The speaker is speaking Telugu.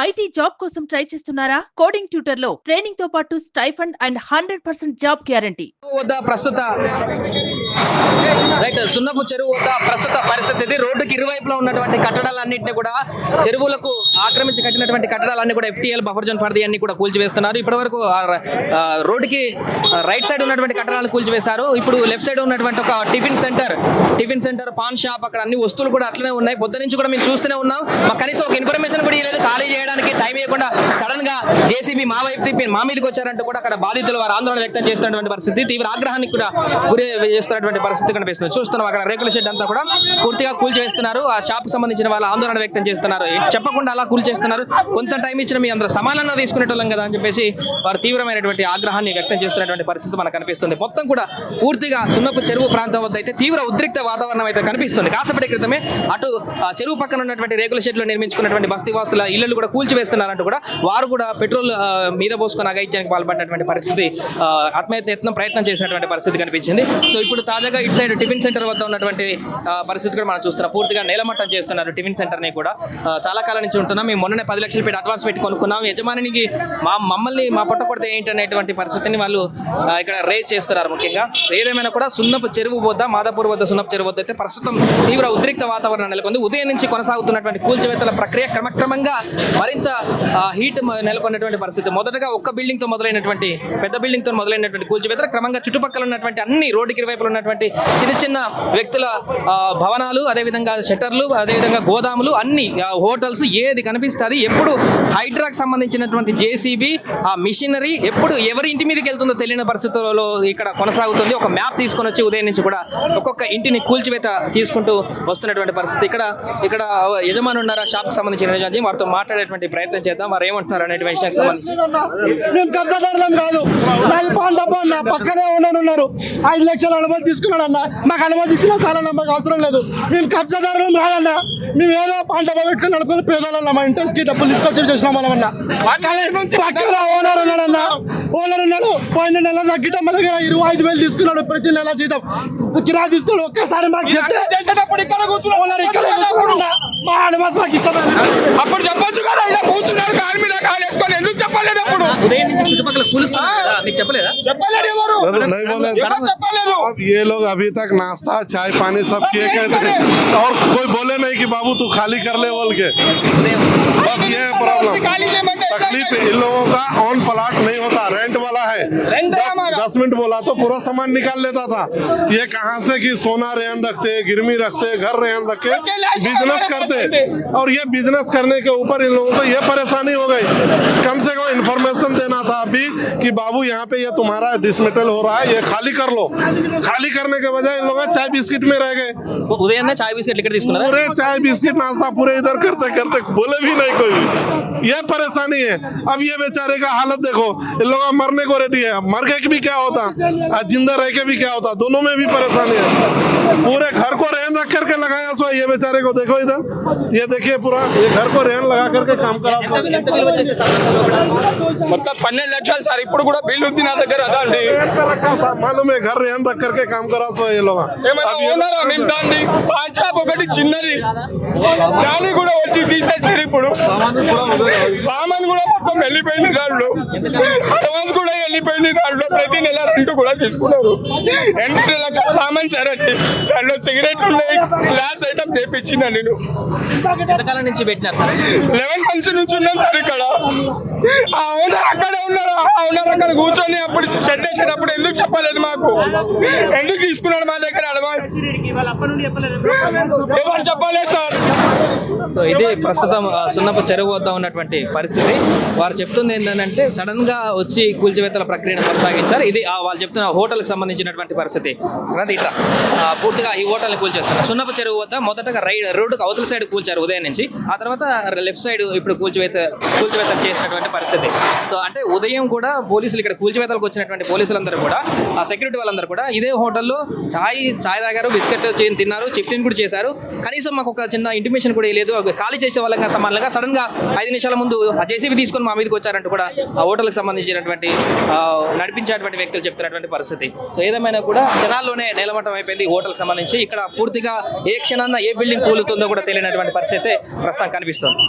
ఐటీ జాబ్ కోసం ట్రై చేస్తున్నారా? కోడింగ్ ట్యూటర్ లో ట్రైనింగ్ తో పాటు స్టైఫండ్ అండ్ 100% జాబ్ గ్యారంటీ. ప్రస్తుత రైట్ సున్నపు చెరువు వద్ద ప్రస్తుత పరిస్థితి ఇది. రోడ్డుకి ఇరువైపులా ఉన్నటువంటి కట్టడాలన్నింటినీ కూడా చెరువులకు ఆక్రమించి కట్టినటువంటి కట్టడాలన్నీ కూడా FTL బఫర్ జోన్ పరిధి అన్ని కూడా కూల్చివేస్తున్నారు. ఇప్పటి వరకు రోడ్డుకి రైట్ సైడ్ ఉన్నటువంటి కట్టడాలను కూల్చివేశారు. ఇప్పుడు లెఫ్ట్ సైడ్ ఉన్నటువంటి ఒక టిఫిన్ సెంటర్ పాన్ షాప్, అక్కడ అన్ని వస్తువులు కూడా అట్లనే ఉన్నాయి. పొద్దు నుంచి కూడా మేము చూస్తూనే ఉన్నాం. మాకు కనీసం ఒక ఇన్ఫర్మేషన్ కూడా ఇవ్వలేదు. ఖాళీ చేయడానికి టైం ఇవ్వకుండా సడన్ గా JCB మా వైపు తిప్పి మా మీదకి వచ్చారంటూ కూడా అక్కడ బాధితులు వారు ఆందోళన వ్యక్తం చేస్తున్నటువంటి పరిస్థితి, తీవ్ర ఆగ్రహానికి కూడా గురి చేస్తున్నటువంటి పరిస్థితి కనిపిస్తుంది. చూస్తున్నాం అక్కడ రేకుల షెడ్ అంతా కూడా పూర్తిగా కూల్చివేస్తున్నారు. ఆ షాప్ సంబంధించిన వాళ్ళు ఆందోళన వ్యక్తం చేస్తున్నారు. చెప్పకుండా అలా కూల్చేస్తున్నారు. కొంత టైం ఇచ్చిన మీ అందరూ సమానంగా తీసుకునేటోళ్ళం కదా అని చెప్పేసి వారు తీవ్రమైనటువంటి ఆగ్రహాన్ని వ్యక్తం చేస్తున్నటువంటి పరిస్థితి మనకు కనిపిస్తుంది. మొత్తం కూడా పూర్తిగా సున్నపు చెరువు ప్రాంతం వద్ద అయితే తీవ్ర ఉద్రిక్త వాతావరణం అయితే కనిపిస్తుంది. కాసేపటి క్రితమే అటు చెరువు పక్కన ఉన్నటువంటి రేకుల షెడ్లో నిర్మించుకున్నటువంటి బస్తీ వాసుల ఇళ్లు కూడా కూల్చివేస్తున్నారంటూ కూడా వారు కూడా పెట్రోల్ మీద పోసుకొని అఘాయిత్యానికి పాల్పడినటువంటి పరిస్థితి, ఆత్మహత్య ప్రయత్నం చేసినటువంటి పరిస్థితి కనిపించింది. సో ఇప్పుడు తాజాగా ఇటు సైడ్ టిఫిన్ సెంటర్ వద్ద ఉన్నటువంటి పరిస్థితి కూడా మనం చూస్తున్నాం. పూర్తిగా నేలమట్టం చేస్తున్నారు టిఫిన్ సెంటర్ని కూడా. చాలా కాలం నుంచి ఉంటున్నాం. మేము మొన్ననే 10 లక్షలు పెట్టి అడ్వాన్స్ పెట్టి కొనుక్కున్నాం. యజమానికి మమ్మల్ని మా పొట్ట కొడితే ఏంటనేటువంటి పరిస్థితిని వాళ్ళు ఇక్కడ రేస్ చేస్తున్నారు. ముఖ్యంగా ఏదేమైనా కూడా సున్నపు చెరువు వద్ద, మాదాపూర్ వద్ద సున్నపు చెరువు వద్ద అయితే ప్రస్తుతం తీవ్ర ఉద్రిక్త వాతావరణం నెలకొంది. ఉదయం నుంచి కొనసాగుతున్నటువంటి కూల్చివేతల ప్రక్రియ క్రమక్రమంగా మరింత హీట్ నెలకొన్నటువంటి పరిస్థితి. మొదటగా ఒక్క బిల్డింగ్ తో మొదలైనటువంటి పెద్ద బిల్డింగ్ తో మొదలైనటువంటి కూల్చివేతలు క్రమంగా చుట్టుపక్కల ఉన్నటువంటి అన్ని రోడ్డుకి ఇరువైపులు ఉన్నటువంటి చిన్న చిన్న వ్యక్తుల భవనాలు, అదేవిధంగా షట్టర్లు, అదేవిధంగా గోదాములు, అన్ని హోటల్స్, ఏది కనిపిస్తుంది ఎప్పుడు హైడ్రాక్ సంబంధించినటువంటి JCB ఆ మిషనరీ ఎప్పుడు ఎవరి ఇంటి మీదకి వెళ్తుందో తెలియని పరిస్థితుల్లో ఇక్కడ కొనసాగుతుంది. ఒక మ్యాప్ తీసుకొని వచ్చి ఉదయం నుంచి కూడా ఒక్కొక్క ఇంటిని కూల్చివేత తీసుకుంటూ వస్తున్నటువంటి పరిస్థితి. ఇక్కడ యజమాని ఉన్నారా షాప్ సంబంధించిన యజమాని, వారితో మాట్లాడేటువంటి ప్రయత్నం చేద్దాం. వారు ఏమంటున్నారు అనే విషయానికి సంబంధించి. మేము కబ్జాదారులం కాదు, నా పక్కనే ఉన్నారు. 5 లక్షల అనుమతి తీసుకున్నాడు అన్న. మాకు అనుమతి ఇచ్చిన స్థానం మాకు అవసరం లేదు. మేము కబ్జాదారులం కాదన్నా. మేము ఏదో పంట పెట్టుకుని నడుపుకుని పేదలన్నా మా ఇంట్రెస్ట్ కి డబ్బులు తీసుకొచ్చి చేసినాం మనమన్నా. పక్కన ఓనర్ ఉన్నాడన్నా. ఓనర్ ఉన్నాడు. పోయిన నెల తగ్గిట మా దగ్గర 25,000 తీసుకున్నాడు. ప్రతి నెల జీతం కిరా తీసుకుని ఒక్కసారి మాకు చెప్తే ఓనర్ ఇక్కడ మా అనుమతి మాకు ఇస్తాం. అప్పుడు చెప్పొచ్చు కదా, ఇలా కూర్చున్నారు కాలు మీద కాలు వేసుకొని, ఎందుకు చెప్పలేదు? అప్పుడు ఉదయం నుంచి చుట్టుపక్కల చెప్పలేదా? చెప్పలేదు ఎవరు? नहीं बोले చెప్పలేదు. ये लोग अभी तक नाश्ता चाय पानी सब किए कहते हैं और कोई बोले नहीं कि बाबू तू खाली कर ले बोल के। बस ये है प्रॉब्लम। तकलीफ इन लोगों का ऑन प्लाट नहीं होता, रेंट वाला है। 10 मिनट बोला तो पूरा सामान निकाल लेता था। ये कहाँ से कि सोना रेहन रखते, गिरमी रखते, घर रेहन रख के बिजनेस करते, और ये बिजनेस करने के ऊपर इन लोगों को ये परेशानी हो गई। कम से कम इन्फॉर्मेशन देना था अभी कि बाबू यहाँ पे ये तुम्हारा डिसमेटल हो रहा है, ये खाली कर लो। खाली करने के बजाय इन लोग चाय बिस्किट में रह गए। ఉదయాన్నే చాయ్ బిస్కెట్ ఇక్కడ తీసుకున్నారు. पूरे चाय बिस्किट नाश्ता पूरे इधर करते करते बोले भी नहीं कोई। ये परेशानी है। अब ये बेचारे का हालत देखो, इन लोग मरने को रेडी है। मर के भी क्या होता, जिंदा रह के भी क्या होता, दोनों में भी परेशानी है। पूरे घर को रेहन रख करके लगाया सो ये बेचारे को देखो इधर, ये देखिए पूरा ये घर को रेहन लगा करके काम करा। మొత్తం 12 లక్షలు సార్. ఇప్పుడు కూడా బిల్లు ఉంది నా దగ్గర. అదండి मालूम है, घर रेहन रख करके काम करा सो ये लोग। ఏమైనా ఓనరా మేము దాన్ని పాన్ షాప్ ఒకటి చిన్నది, దాన్ని కూడా వచ్చి తీసేసారు. ఇప్పుడు సామాన్ కూడా మొత్తం వెళ్ళిపోయింది. దాంట్లో అడ్వాన్స్ కూడా వెళ్ళిపోయింది. దాంట్లో ప్రతి నెల రెంట్ కూడా తీసుకున్నారు. 8 లక్షల సామాన్ సార్ అది. దాంట్లో సిగరెట్ ఉన్నాయి, గ్లాస్ ఐటమ్ చేపించిన నేను. ఎంతకాలం నుంచి పెట్టినారు సార్? 11 మంత్స్ నుంచి ఉన్నాం సార్ ఇక్కడ. ఆ ఓనర్ అక్కడే ఉన్నారు. ఆ ఓనర్ అక్కడ కూర్చొని అప్పుడు షెడ్ వేసేటప్పుడు ఎందుకు చెప్పలేదు మాకు? ఎందుకు తీసుకున్నాడు మా దగ్గర అడ్వాన్స్? ఎవరు చెప్పలేదు సార్. సో ఇది ప్రస్తుతం సున్నపు చెరువు వద్ద ఉన్నటువంటి పరిస్థితి. వారు చెప్తుంది ఏంటంటే సడన్ గా వచ్చి కూల్చివేతల ప్రక్రియను కొనసాగించారు. ఇది వాళ్ళు చెప్తున్న హోటల్ కి సంబంధించినటువంటి పరిస్థితి. ఇట్లా పూర్తిగా ఈ హోటల్ ని కూల్చేస్తారు. సున్నపు చెరువు వద్ద మొదటగా రోడ్డుకు అవతల సైడ్ కూల్చారు ఉదయం నుంచి. ఆ తర్వాత లెఫ్ట్ సైడ్ ఇప్పుడు కూల్చివేత చేసినటువంటి పరిస్థితి. సో అంటే ఉదయం కూడా పోలీసులు ఇక్కడ కూల్చివేతలకు వచ్చినటువంటి పోలీసులందరూ కూడా, ఆ సెక్యూరిటీ వాళ్ళందరూ కూడా ఇదే హోటల్లో చాయ్ తాగారు, బిస్కెట్ తిన్నారు, చిఫ్టిన్ కూడా చేశారు. కనీసం మాకు ఒక చిన్న ఇంటిమేషన్ కూడా లేదు. ఖాళీ చేసే వాళ్ళగా సమానంగా సడన్ గా 5 నిమిషాల ముందు ఆ JCB తీసుకొని మా మీదకి వచ్చారంటూ కూడా ఆ హోటల్కి సంబంధించినటువంటి నడిపించేటువంటి వ్యక్తులు చెప్తున్నటువంటి పరిస్థితి. సో ఏదేమైనా కూడా క్షణాల్లోనే నేలమట్టం అయిపోయింది హోటల్కి సంబంధించి. ఇక్కడ పూర్తిగా ఏ క్షణాన్న ఏ బిల్డింగ్ కూలుతుందో కూడా తెలియనటువంటి పరిస్థితి ప్రస్తుతం కనిపిస్తుంది.